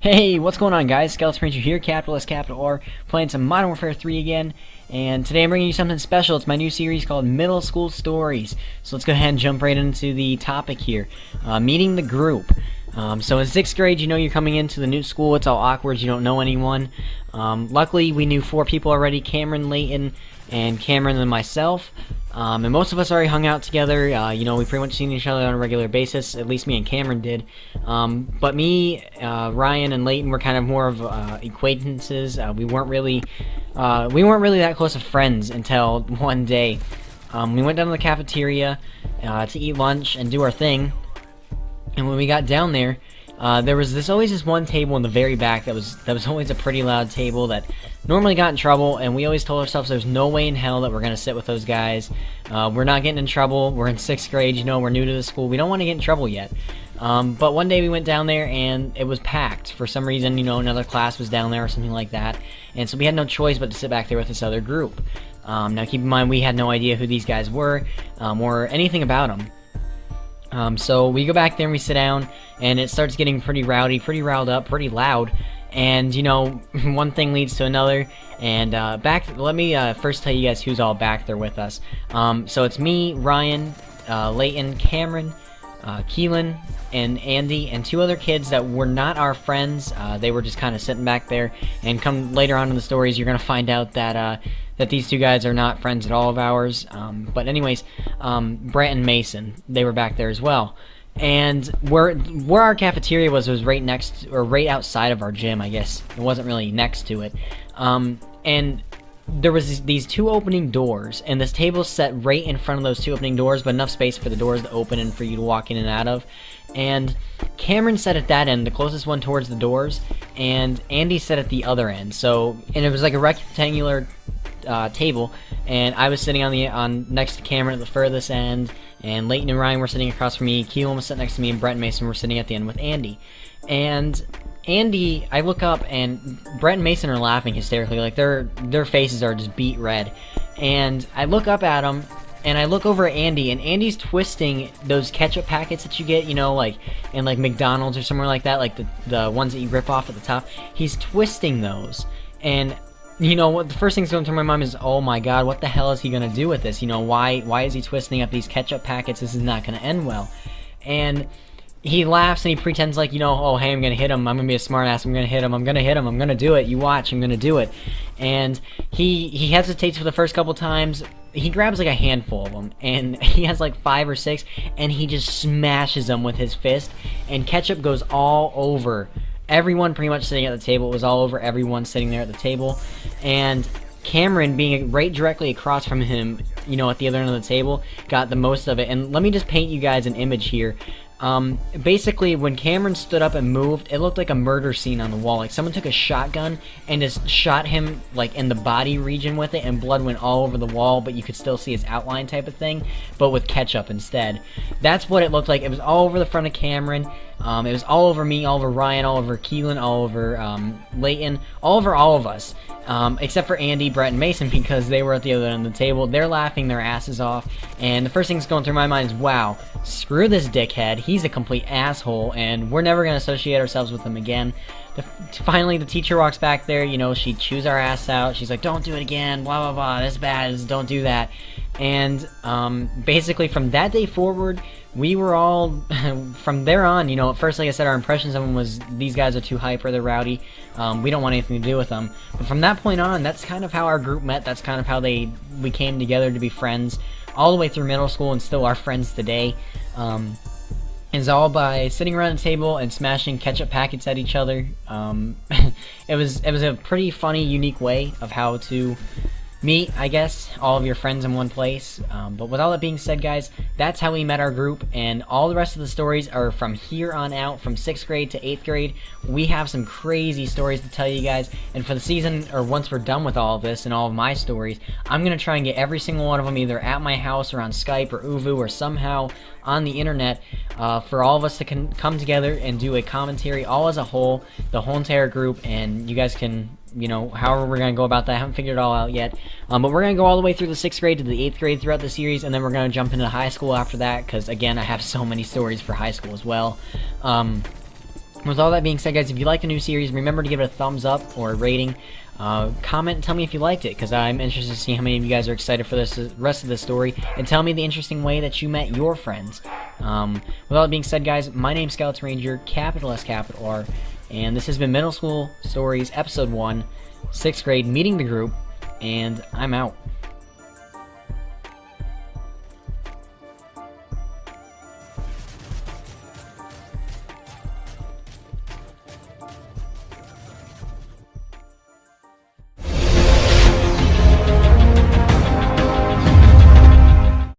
Hey, what's going on, guys? SkelletonRanger here, capital S, capital R, playing some Modern Warfare 3 again, and today I'm bringing you something special. It's my new series called Middle School Stories. So let's go ahead and jump right into the topic here. Meeting the group. So in 6th grade, you know you're coming into the new school, it's all awkward, you don't know anyone. Luckily, we knew 4 people already, Cameron, Leighton, and Cameron and myself. And most of us already hung out together. You know, we pretty much seen each other on a regular basis. At least me and Cameron did. But me, Ryan, and Leighton were kind of more of acquaintances. We weren't really that close of friends until one day. We went down to the cafeteria to eat lunch and do our thing. And when we got down there, there was always this one table in the very back that was always a pretty loud table that normally got in trouble, and we always told ourselves there's no way in hell that we're gonna sit with those guys. We're not getting in trouble. We're in 6th grade, you know, we're new to the school. We don't want to get in trouble yet. But one day we went down there and it was packed for some reason. You know, another class was down there or something like that, and so we had no choice but to sit back there with this other group. Now keep in mind we had no idea who these guys were or anything about them. So we go back there and we sit down, and it starts getting pretty rowdy, pretty riled up, pretty loud. And, you know, one thing leads to another. And let me first tell you guys who's all back there with us. So it's me, Ryan, Leighton, Cameron, Keelan, and Andy, and 2 other kids that were not our friends. They were just kind of sitting back there. And come later on in the stories, you're going to find out that these 2 guys are not friends at all of ours. But anyways, Brett and Mason, they were back there as well. And where our cafeteria was right next, or right outside of our gym, I guess. It wasn't really next to it. And there was these 2 opening doors, and this table's set right in front of those 2 opening doors, but enough space for the doors to open and for you to walk in and out of. And Cameron sat at that end, the closest one towards the doors, and Andy sat at the other end. And it was like a rectangular table, and I was sitting on next to Cameron at the furthest end, and Leighton and Ryan were sitting across from me, Keelan was sitting next to me, and Brett and Mason were sitting at the end with Andy. And Andy, I look up, and Brett and Mason are laughing hysterically, like their faces are just beet red. And I look up at them, and I look over at Andy, and Andy's twisting those ketchup packets that you get, you know, like in like McDonald's or somewhere like that, like the ones that you rip off at the top. He's twisting those, and you know what? The first thing that's going through my mind is, oh my god, what the hell is he gonna do with this? You know, why is he twisting up these ketchup packets? This is not gonna end well. And he laughs and he pretends like, you know, oh hey, I'm gonna hit him. I'm gonna be a smartass. I'm gonna hit him. I'm gonna hit him. I'm gonna do it. You watch. I'm gonna do it. And he hesitates for the first couple times. He grabs like a handful of them, and he has like 5 or 6, and he just smashes them with his fist, and ketchup goes all over everyone pretty much sitting at the table. It was all over everyone sitting there at the table. And Cameron, being right directly across from him, you know, at the other end of the table, got the most of it. And let me just paint you guys an image here. Basically, when Cameron stood up and moved, it looked like a murder scene on the wall. Like someone took a shotgun and just shot him like in the body region with it, and blood went all over the wall, but you could still see his outline type of thing, but with ketchup instead. That's what it looked like. It was all over the front of Cameron. It was all over me, all over Ryan, all over Keelan, all over Leighton, all over all of us. Except for Andy, Brett, and Mason, because they were at the other end of the table. They're laughing their asses off, and the first thing that's going through my mind is, wow, screw this dickhead, he's a complete asshole, and we're never going to associate ourselves with him again. Finally, the teacher walks back there, you know, she chews our ass out, she's like, don't do it again, blah blah blah, that's bad, don't do that. And basically from that day forward, we were all, from there on, you know, at first, like I said, our impressions of them was, these guys are too hyper, they're rowdy, we don't want anything to do with them. But from that point on, that's kind of how our group met, that's kind of how we came together to be friends, all the way through middle school, and still are friends today. It's all by sitting around a table and smashing ketchup packets at each other. It was a pretty funny, unique way of how to meet, I guess, all of your friends in one place. But with all that being said, guys, that's how we met our group, and all the rest of the stories are from here on out, from 6th grade to 8th grade. We have some crazy stories to tell you guys, and for the season, or once we're done with all of this and all of my stories, I'm going to try and get every single one of them either at my house or on Skype or Uvu or somehow on the internet for all of us to come together and do a commentary all as a whole, the whole entire group, and you guys can, you know, however we're going to go about that. I haven't figured it all out yet, but we're going to go all the way through the 6th grade to the 8th grade throughout the series, and then we're going to jump into high school after that, because again, I have so many stories for high school as well. With all that being said, guys, if you like the new series, remember to give it a thumbs up or a rating. Comment and tell me if you liked it, because I'm interested to see how many of you guys are excited for this rest of the story, and tell me the interesting way that you met your friends. With all that being said, guys, my name's SkelletonRanger, capital S, capital R, and this has been Middle School Stories, Episode 1, 6th grade, meeting the group, and I'm out.